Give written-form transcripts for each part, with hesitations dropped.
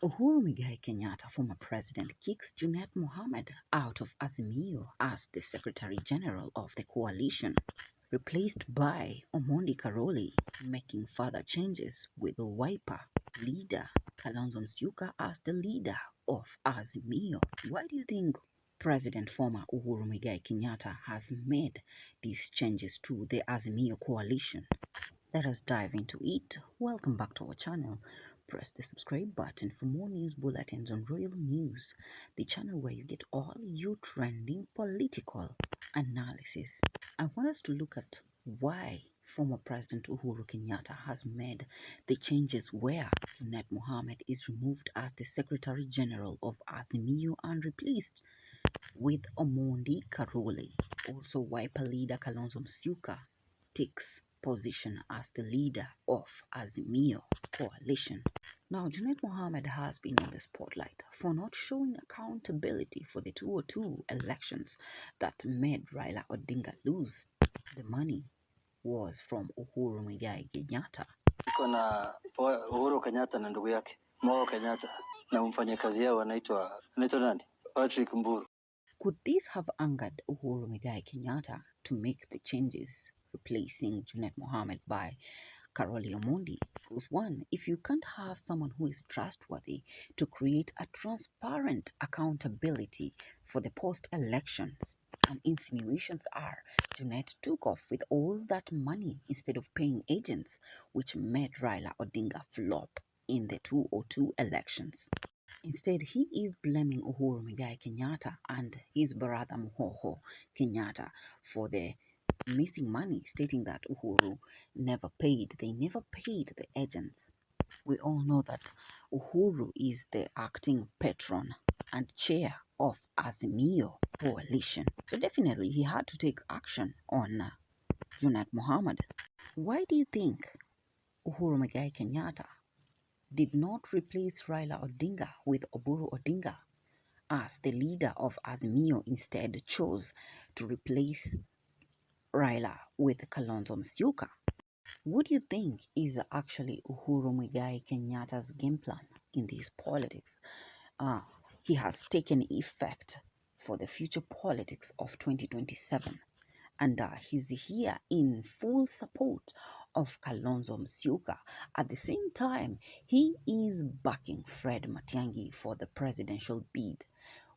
Uhuru Kenyatta, former president, kicks Junet Mohammad out of Azimio as the Secretary General of the coalition, replaced by Omondi Karoli, making further changes with the Wiper leader Kalonzo as the leader of Azimio. Why do you think President former Uhuru Kenyatta has made these changes to the Azimio coalition? Let us dive into it. Welcome back to our channel. Press the subscribe button for more news bulletins on Real News, the channel where you get all your trending political analysis. I want us to look at why former President Uhuru Kenyatta has made the changes where Junet Mohammad is removed as the Secretary General of Azimio and replaced with Omondi Karoli. Also, Wiper leader Kalonzo takes position as the leader of Azimio coalition. Now, Junet Mohammad has been on the spotlight for not showing accountability for the 2002 elections that made Raila Odinga lose. The money was from Uhuru Kenyatta. Kuna Uhuru Kenyatta na ndugu yake Mo Kenyatta na mfanyakazi yao anaitwa nani? Patrick Mburu. Could this have angered Uhuru Kenyatta to make the changes, replacing Junet Mohammad by Karoli Omondi? Because one, if you can't have someone who is trustworthy to create a transparent accountability for the post-elections, and insinuations are Junet took off with all that money instead of paying agents, which made Raila Odinga flop in the 2002 elections. Instead, he is blaming Uhuru Kenyatta and his brother Muhoho Kenyatta for the missing money, stating that Uhuru they never paid the agents. We all know that Uhuru is the acting patron and chair of Azimio coalition. So definitely he had to take action on Junet Mohammad. Why do you think Uhuru Kenyatta did not replace Raila Odinga with Oburu Odinga as the leader of Azimio, instead chose to replace Raila with Kalonzo Musyoka? What do you think is actually Uhuru Kenyatta's game plan in this politics? He has taken effect for the future politics of 2027, and he's here in full support of Kalonzo Musyoka. At the same time, he is backing Fred Matiang'i for the presidential bid.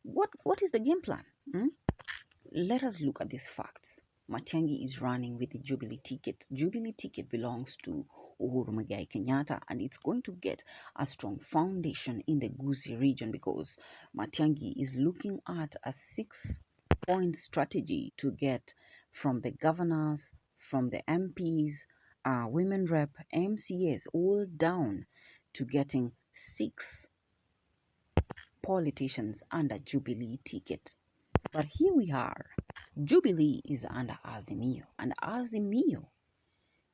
What is the game plan? Let us look at these facts. Matiang'i is running with the Jubilee ticket. Jubilee ticket belongs to Uhuru Muigai Kenyatta, and it's going to get a strong foundation in the Gusii region because Matiang'i is looking at a 6-point strategy to get from the governors, from the MPs, women rep, MCAs, all down to getting 6 politicians under Jubilee ticket. But here we are. Jubilee is under Azimio, and Azimio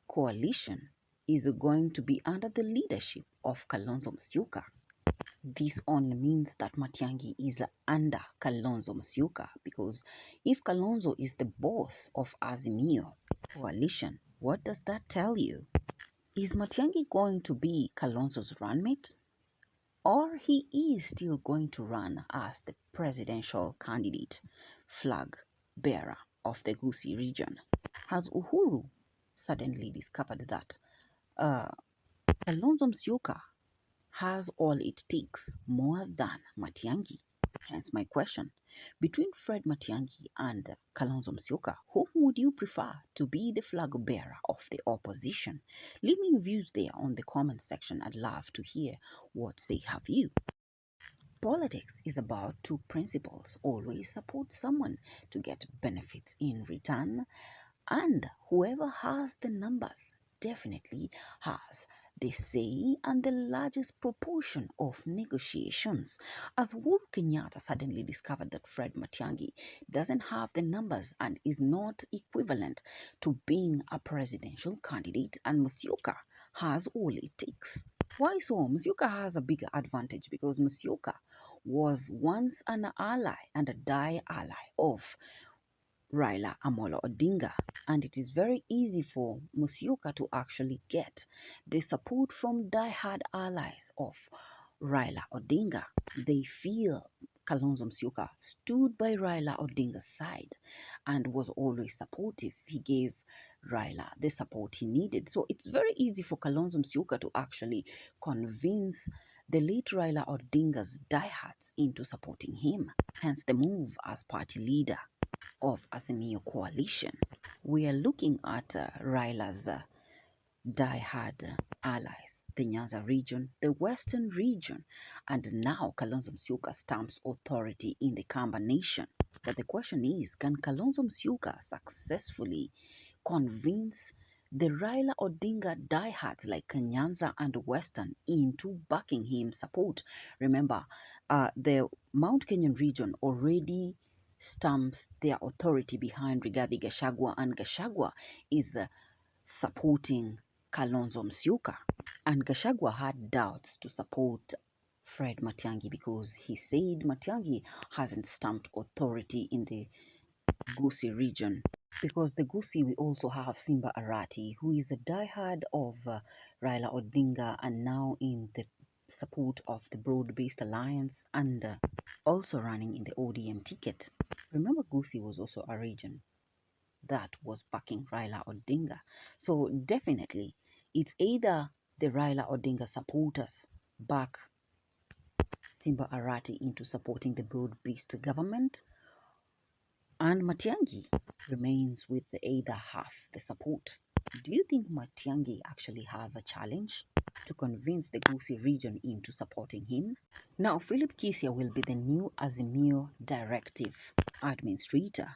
coalition is going to be under the leadership of Kalonzo Musyoka. This only means that Matiang'i is under Kalonzo Musyoka, because if Kalonzo is the boss of Azimio coalition, what does that tell you? Is Matiang'i going to be Kalonzo's runmate? Or he is still going to run as the presidential candidate, flag bearer of the Gusii region? Has Uhuru suddenly discovered that Kalonzo Musyoka has all it takes more than Matiang'i? Hence my question. Between Fred Matiang'i and Kalonzo Musyoka, whom would you prefer to be the flag bearer of the opposition? Leave me your views there on the comment section. I'd love to hear what say have you. Politics is about two principles. Always support someone to get benefits in return, and whoever has the numbers definitely has the say and the largest proportion of negotiations. As Uhuru Kenyatta suddenly discovered that Fred Matiang'i doesn't have the numbers and is not equivalent to being a presidential candidate, and Musyoka has all it takes. Why so? Musyoka has a bigger advantage because Musyoka was once an ally and a die ally of Raila Amolo Odinga, and it is very easy for Musyoka to actually get the support from die-hard allies of Raila Odinga. They feel Kalonzo Musyoka stood by Raila Odinga's side and was always supportive. He gave Raila the support he needed. So it's very easy for Kalonzo Musyoka to actually convince the late Raila Odinga's diehards into supporting him. Hence the move as party leader of Azimio coalition. We are looking at Raila's die-hard allies, the Nyanza region, the Western region, and now Kalonzo Musyoka stamps authority in the Kamba nation. But the question is, can Kalonzo Musyoka successfully convince the Raila Odinga diehards like Nyanza and Western into backing him support? Remember, the Mount Kenyan region already stamps their authority behind Rigathi Gachagua, and Gachagua is supporting Kalonzo Musyoka. And Gachagua had doubts to support Fred Matiang'i because he said Matiang'i hasn't stamped authority in the Gusii region. Because the Gusii, we also have Simba Arati, who is a diehard of Raila Odinga and now in the support of the Broad-Based Alliance and also running in the ODM ticket. Remember, Gusii was also a region that was backing Raila Odinga. So definitely, it's either the Raila Odinga supporters back Simba Arati into supporting the broad-based government, and Matiang'i remains with the either half the support. Do you think Matiang'i actually has a challenge to convince the Gusii region into supporting him? Now, Philip Kisia will be the new Azimio Directive Administrator,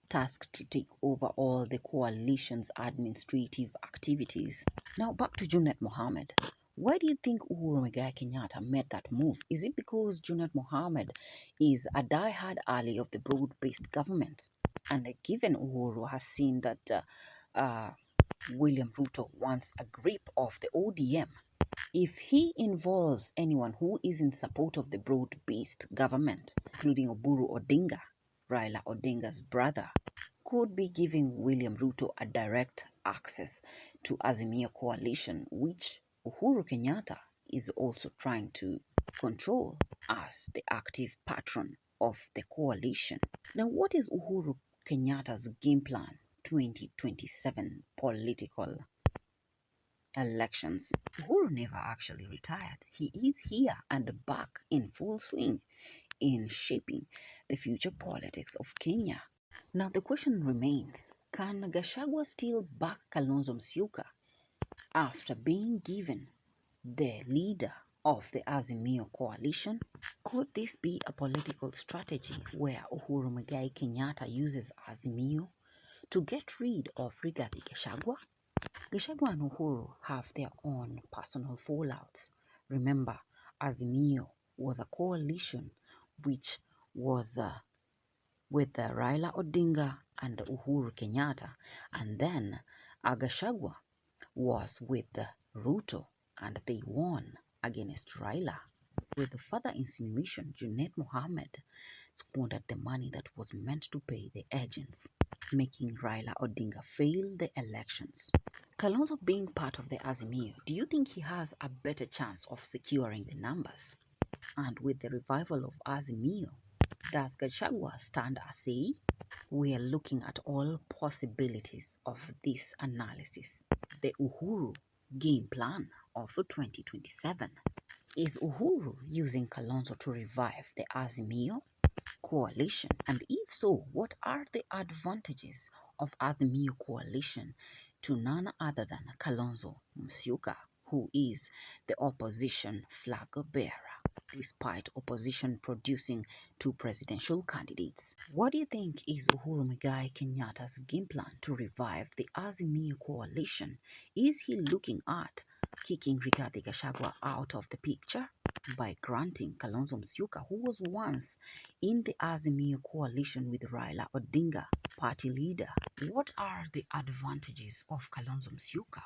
tasked to take over all the coalition's administrative activities. Now, back to Junet Mohammad. Why do you think Uhuru Muigai Kenyatta made that move? Is it because Junet Mohammad is a die-hard ally of the broad-based government? And given Uhuru has seen that William Ruto wants a grip of the ODM, if he involves anyone who is in support of the broad-based government, including Oburu Odinga, Raila Odinga's brother, could be giving William Ruto a direct access to Azimio coalition, which Uhuru Kenyatta is also trying to control as the active patron of the coalition. Now, what is Uhuru Kenyatta's game plan 2027 political elections? Uhuru never actually retired. He is here and back in full swing in shaping the future politics of Kenya. Now the question remains, can Gachagua still back Kalonzo Musyoka after being given the leader of the Azimio coalition? Could this be a political strategy where Uhuru Muigai Kenyatta uses Azimio to get rid of Rigathi Gachagua? Gachagua and Uhuru have their own personal fallouts. Remember, Azimio was a coalition which was with Raila Odinga and Uhuru Kenyatta, and then Gachagua was with Ruto, and they won against Raila. With further insinuation, Junet Mohammad squandered the money that was meant to pay the agents, making Raila Odinga fail the elections. Kalonzo being part of the Azimio, do you think he has a better chance of securing the numbers? And with the revival of Azimio, does Gachagua stand a say? We are looking at all possibilities of this analysis. The Uhuru game plan of 2027. Is Uhuru using Kalonzo to revive the Azimio coalition? And if so, what are the advantages of Azimio coalition to none other than Kalonzo Musyoka, who is the opposition flag bearer, despite opposition producing two presidential candidates? What do you think is Uhuru Muigai Kenyatta's game plan to revive the Azimio coalition? Is he looking at kicking Rigathi Gachagua out of the picture by granting Kalonzo Musyoka, who was once in the Azimio coalition with Raila Odinga, party leader? What are the advantages of Kalonzo Musyoka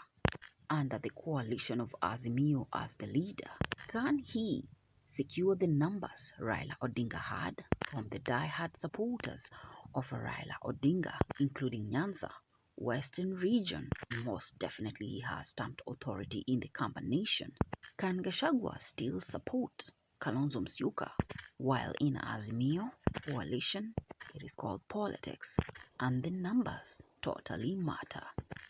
under the coalition of Azimio as the leader? Can he secure the numbers Raila Odinga had from the die-hard supporters of Raila Odinga, including Nyanza, Western region most definitely has stamped authority in the combination. Can Gachagua still support Kalonzo Musyoka while in Azimio coalition? It is called politics, and the numbers totally matter.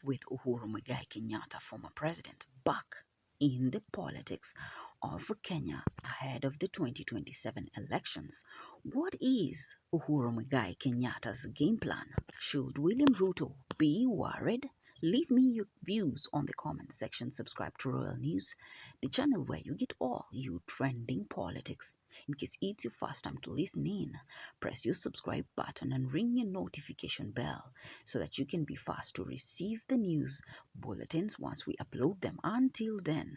With Uhuru Muigai Kenyatta, former president, back in the politics of Kenya ahead of the 2027 elections, what is Uhuru Muigai Kenyatta's game plan? Should William Ruto be worried? Leave me your views on the comment section. Subscribe to Royal News, the channel where you get all you trending politics. In case it's your first time to listen in, press your subscribe button and ring your notification bell so that you can be fast to receive the news bulletins once we upload them. Until then,